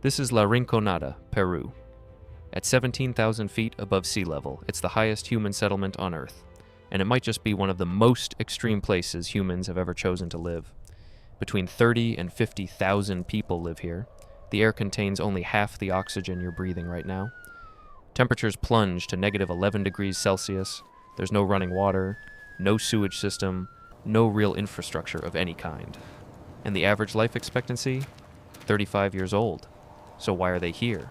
This is La Rinconada, Peru. At 17,000 feet above sea level, it's the highest human settlement on Earth, and it might just be one of the most extreme places humans have ever chosen to live. Between 30 and 50,000 people live here. The air contains only half the oxygen you're breathing right now. Temperatures plunge to negative 11 degrees Celsius. There's no running water, no sewage system, no real infrastructure of any kind. And the average life expectancy? 35 years old. So why are they here?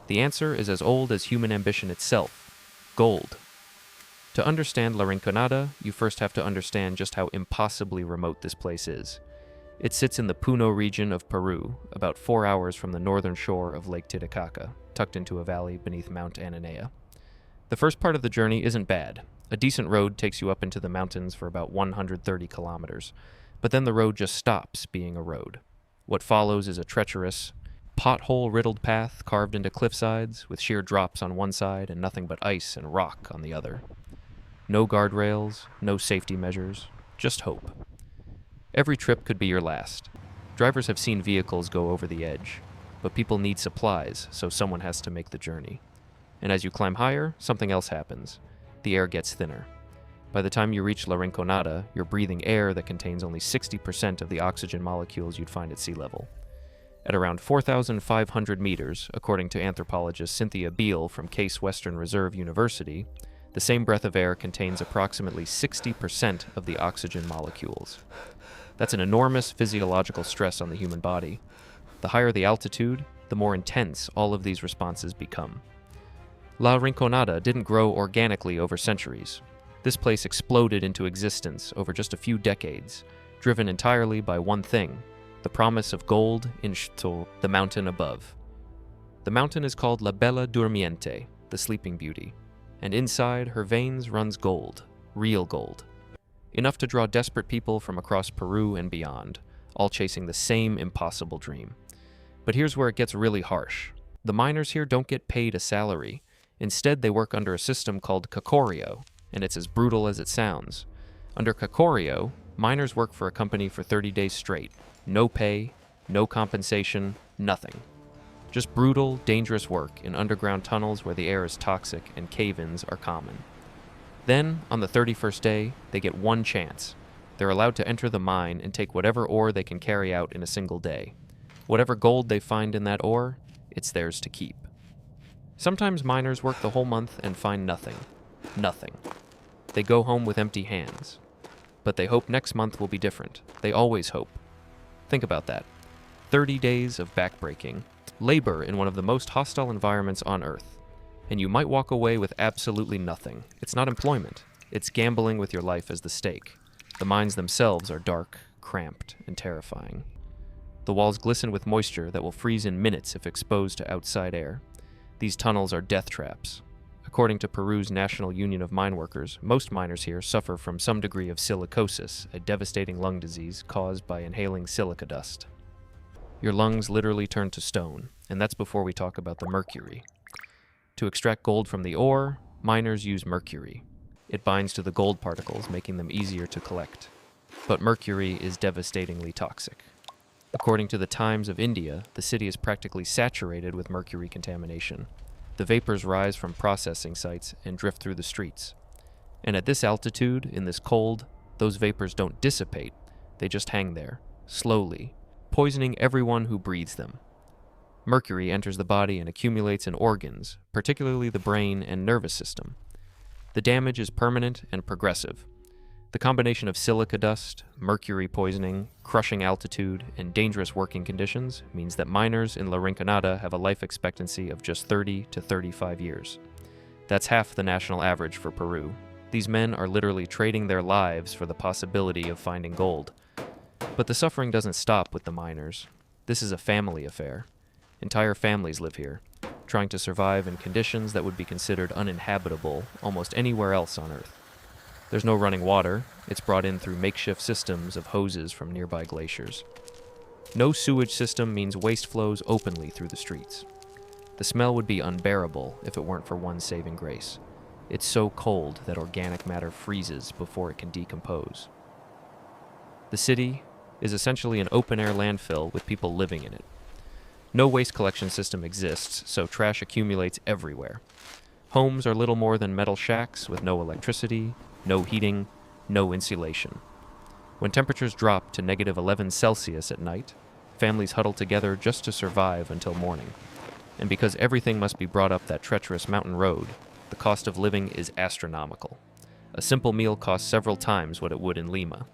The answer is as old as human ambition itself: gold. To understand La Rinconada, you first have to understand just how impossibly remote this place is. It sits in the Puno region of Peru, about 4 hours from the northern shore of Lake Titicaca, tucked into a valley beneath Mount Ananea. The first part of the journey isn't bad. A decent road takes you up into the mountains for about 130 kilometers, but then the road just stops being a road. What follows is a treacherous, pothole-riddled path carved into cliff sides, with sheer drops on one side and nothing but ice and rock on the other. No guardrails, no safety measures, just hope. Every trip could be your last. Drivers have seen vehicles go over the edge, but people need supplies, so someone has to make the journey. And as you climb higher, something else happens. The air gets thinner. By the time you reach La Rinconada, you're breathing air that contains only 60% of the oxygen molecules you'd find at sea level. At around 4,500 meters, according to anthropologist Cynthia Beale from Case Western Reserve University, the same breath of air contains approximately 60% of the oxygen molecules. That's an enormous physiological stress on the human body. The higher the altitude, the more intense all of these responses become. La Rinconada didn't grow organically over centuries. This place exploded into existence over just a few decades, driven entirely by one thing: the promise of gold in Xtol, the mountain above. The mountain is called La Bella Durmiente, the Sleeping Beauty, and inside her veins runs gold, real gold. Enough to draw desperate people from across Peru and beyond, all chasing the same impossible dream. But here's where it gets really harsh. The miners here don't get paid a salary. Instead, they work under a system called cacorio, and it's as brutal as it sounds. Under cacorio, miners work for a company for 30 days straight. No pay, no compensation, nothing. Just brutal, dangerous work in underground tunnels where the air is toxic and cave-ins are common. Then, on the 31st day, they get one chance. They're allowed to enter the mine and take whatever ore they can carry out in a single day. Whatever gold they find in that ore, it's theirs to keep. Sometimes miners work the whole month and find nothing. Nothing. They go home with empty hands. But they hope next month will be different. They always hope. Think about that. 30 days of backbreaking, labor in one of the most hostile environments on Earth. And you might walk away with absolutely nothing. It's not employment. It's gambling with your life as the stake. The mines themselves are dark, cramped, and terrifying. The walls glisten with moisture that will freeze in minutes if exposed to outside air. These tunnels are death traps. According to Peru's National Union of Mine Workers, most miners here suffer from some degree of silicosis, a devastating lung disease caused by inhaling silica dust. Your lungs literally turn to stone, and that's before we talk about the mercury. To extract gold from the ore, miners use mercury. It binds to the gold particles, making them easier to collect. But mercury is devastatingly toxic. According to the Times of India, the city is practically saturated with mercury contamination. The vapors rise from processing sites and drift through the streets. And at this altitude, in this cold, those vapors don't dissipate. They just hang there, slowly, poisoning everyone who breathes them. Mercury enters the body and accumulates in organs, particularly the brain and nervous system. The damage is permanent and progressive. The combination of silica dust, mercury poisoning, crushing altitude, and dangerous working conditions means that miners in La Rinconada have a life expectancy of just 30 to 35 years. That's half the national average for Peru. These men are literally trading their lives for the possibility of finding gold. But the suffering doesn't stop with the miners. This is a family affair. Entire families live here, trying to survive in conditions that would be considered uninhabitable almost anywhere else on Earth. There's no running water. It's brought in through makeshift systems of hoses from nearby glaciers. No sewage system means waste flows openly through the streets. The smell would be unbearable if it weren't for one saving grace. It's so cold that organic matter freezes before it can decompose. The city is essentially an open-air landfill with people living in it. No waste collection system exists, so trash accumulates everywhere. Homes are little more than metal shacks with no electricity, no heating, no insulation. When temperatures drop to -11 Celsius at night, families huddle together just to survive until morning. And because everything must be brought up that treacherous mountain road, the cost of living is astronomical. A simple meal costs several times what it would in Lima.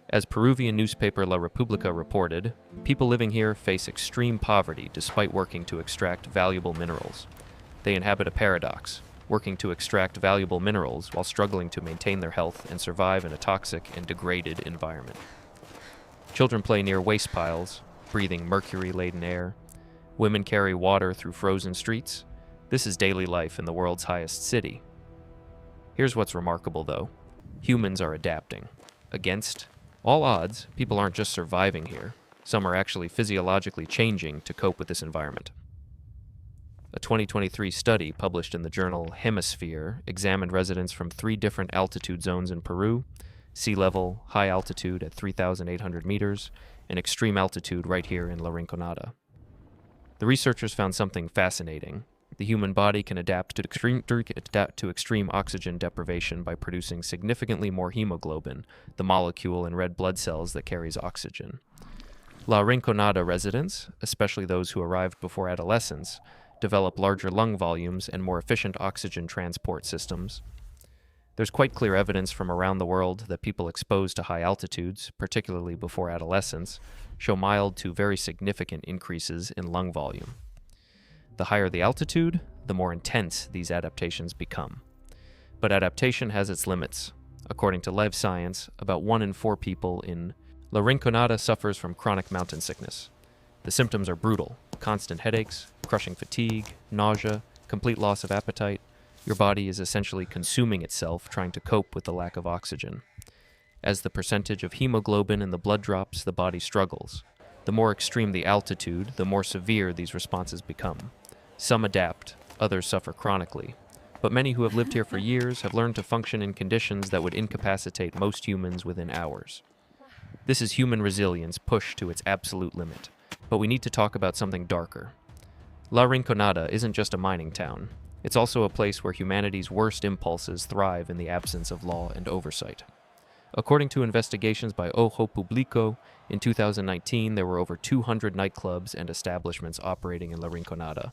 As Peruvian newspaper La Repubblica reported, people living here face extreme poverty despite working to extract valuable minerals. They inhabit a paradox, working to extract valuable minerals while struggling to maintain their health and survive in a toxic and degraded environment. Children play near waste piles, breathing mercury-laden air. Women carry water through frozen streets. This is daily life in the world's highest city. Here's what's remarkable, though. Humans are adapting. Against all odds, people aren't just surviving here. Some are actually physiologically changing to cope with this environment. A 2023 study published in the journal Hemisphere examined residents from 3 different altitude zones in Peru: sea level, high altitude at 3,800 meters, and extreme altitude right here in La Rinconada. The researchers found something fascinating. The human body can adapt to extreme oxygen deprivation by producing significantly more hemoglobin, the molecule in red blood cells that carries oxygen. La Rinconada residents, especially those who arrived before adolescence, develop larger lung volumes and more efficient oxygen transport systems. There's quite clear evidence from around the world that people exposed to high altitudes, particularly before adolescence, show mild to very significant increases in lung volume. The higher the altitude, the more intense these adaptations become. But adaptation has its limits. According to Live Science, about 1 in 4 people in La Rinconada suffers from chronic mountain sickness. The symptoms are brutal: constant headaches, crushing fatigue, nausea, complete loss of appetite. Your body is essentially consuming itself trying to cope with the lack of oxygen. As the percentage of hemoglobin in the blood drops, the body struggles. The more extreme the altitude, the more severe these responses become. Some adapt, others suffer chronically. But many who have lived here for years have learned to function in conditions that would incapacitate most humans within hours. This is human resilience pushed to its absolute limit. But we need to talk about something darker. La Rinconada isn't just a mining town. It's also a place where humanity's worst impulses thrive in the absence of law and oversight. According to investigations by Ojo Público, in 2019 there were over 200 nightclubs and establishments operating in La Rinconada.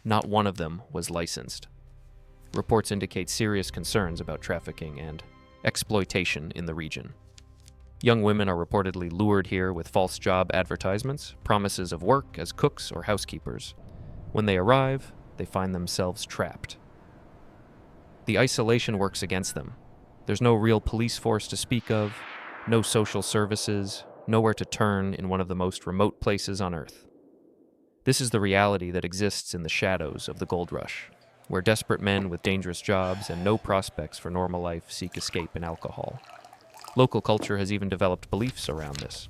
Not one of them was licensed. Reports indicate serious concerns about trafficking and exploitation in the region. Young women are reportedly lured here with false job advertisements, promises of work as cooks or housekeepers. When they arrive, they find themselves trapped. The isolation works against them. There's no real police force to speak of, no social services, nowhere to turn in one of the most remote places on Earth. This is the reality that exists in the shadows of the gold rush, where desperate men with dangerous jobs and no prospects for normal life seek escape in alcohol. Local culture has even developed beliefs around this,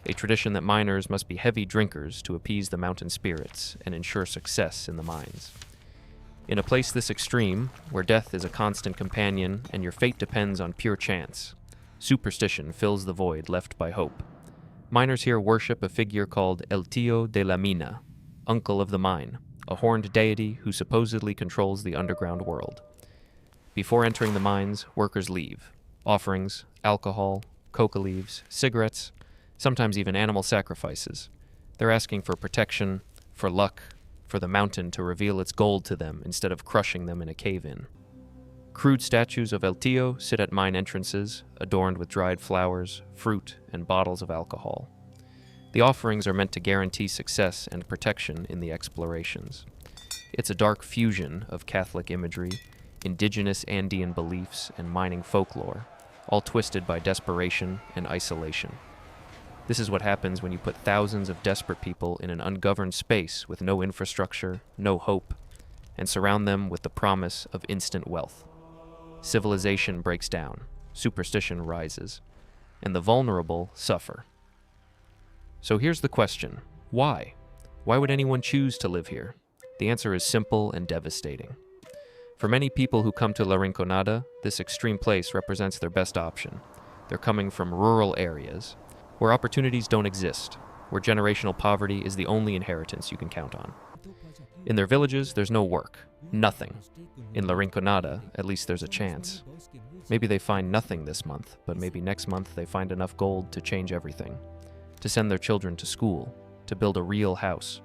a tradition that miners must be heavy drinkers to appease the mountain spirits and ensure success in the mines. In a place this extreme, where death is a constant companion and your fate depends on pure chance, superstition fills the void left by hope. Miners here worship a figure called El Tío de la Mina, Uncle of the Mine, a horned deity who supposedly controls the underground world. Before entering the mines, workers leave. Offerings, alcohol, coca leaves, cigarettes, sometimes even animal sacrifices. They're asking for protection, for luck, for the mountain to reveal its gold to them instead of crushing them in a cave-in. Crude statues of El Tío sit at mine entrances, adorned with dried flowers, fruit, and bottles of alcohol. The offerings are meant to guarantee success and protection in the explorations. It's a dark fusion of Catholic imagery, indigenous Andean beliefs, and mining folklore, all twisted by desperation and isolation. This is what happens when you put thousands of desperate people in an ungoverned space with no infrastructure, no hope, and surround them with the promise of instant wealth. Civilization breaks down, superstition rises, and the vulnerable suffer. So here's the question: why? Why would anyone choose to live here? The answer is simple and devastating. For many people who come to La Rinconada, this extreme place represents their best option. They're coming from rural areas, where opportunities don't exist. where generational poverty is the only inheritance you can count on. In their villages, there's no work. Nothing. In La Rinconada, at least there's a chance. Maybe they find nothing this month, but maybe next month they find enough gold to change everything. To send their children to school, to build a real house.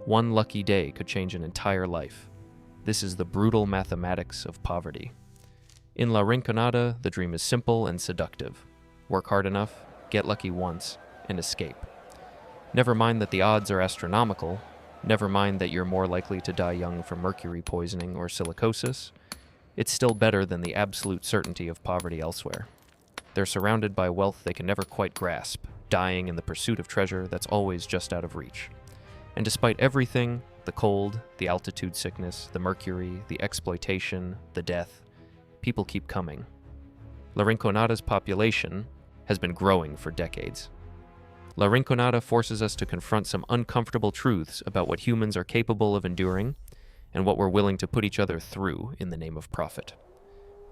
One lucky day could change an entire life. This is the brutal mathematics of poverty. In La Rinconada, the dream is simple and seductive. Work hard enough, get lucky once, and escape. Never mind that the odds are astronomical. Never mind that you're more likely to die young from mercury poisoning or silicosis. It's still better than the absolute certainty of poverty elsewhere. They're surrounded by wealth they can never quite grasp, dying in the pursuit of treasure that's always just out of reach. And despite everything, the cold, the altitude sickness, the mercury, the exploitation, the death, people keep coming. La Rinconada's population has been growing for decades. La Rinconada forces us to confront some uncomfortable truths about what humans are capable of enduring and what we're willing to put each other through in the name of profit.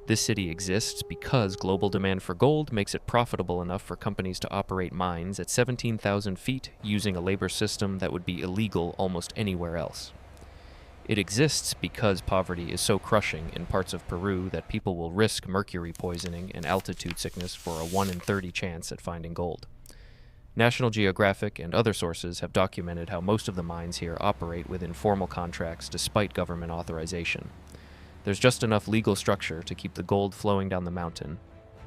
This city exists because global demand for gold makes it profitable enough for companies to operate mines at 17,000 feet using a labor system that would be illegal almost anywhere else. It exists because poverty is so crushing in parts of Peru that people will risk mercury poisoning and altitude sickness for a 1 in 30 chance at finding gold. National Geographic and other sources have documented how most of the mines here operate with informal contracts despite government authorization. There's just enough legal structure to keep the gold flowing down the mountain,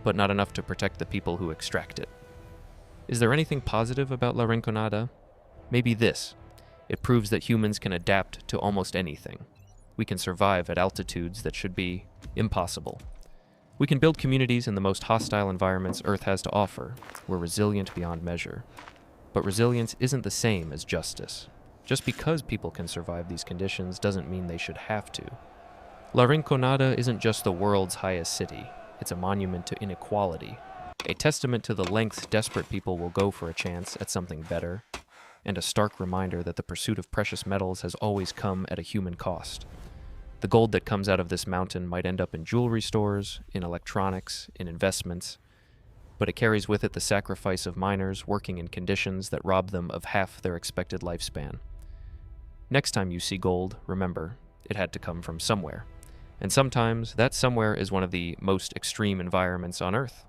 but not enough to protect the people who extract it. Is there anything positive about La Rinconada? Maybe this. It proves that humans can adapt to almost anything. We can survive at altitudes that should be impossible. We can build communities in the most hostile environments Earth has to offer. We're resilient beyond measure. But resilience isn't the same as justice. Just because people can survive these conditions doesn't mean they should have to. La Rinconada isn't just the world's highest city. It's a monument to inequality, a testament to the lengths desperate people will go for a chance at something better, and a stark reminder that the pursuit of precious metals has always come at a human cost. The gold that comes out of this mountain might end up in jewelry stores, in electronics, in investments, but it carries with it the sacrifice of miners working in conditions that rob them of half their expected lifespan. Next time you see gold, remember, it had to come from somewhere. And sometimes that somewhere is one of the most extreme environments on Earth.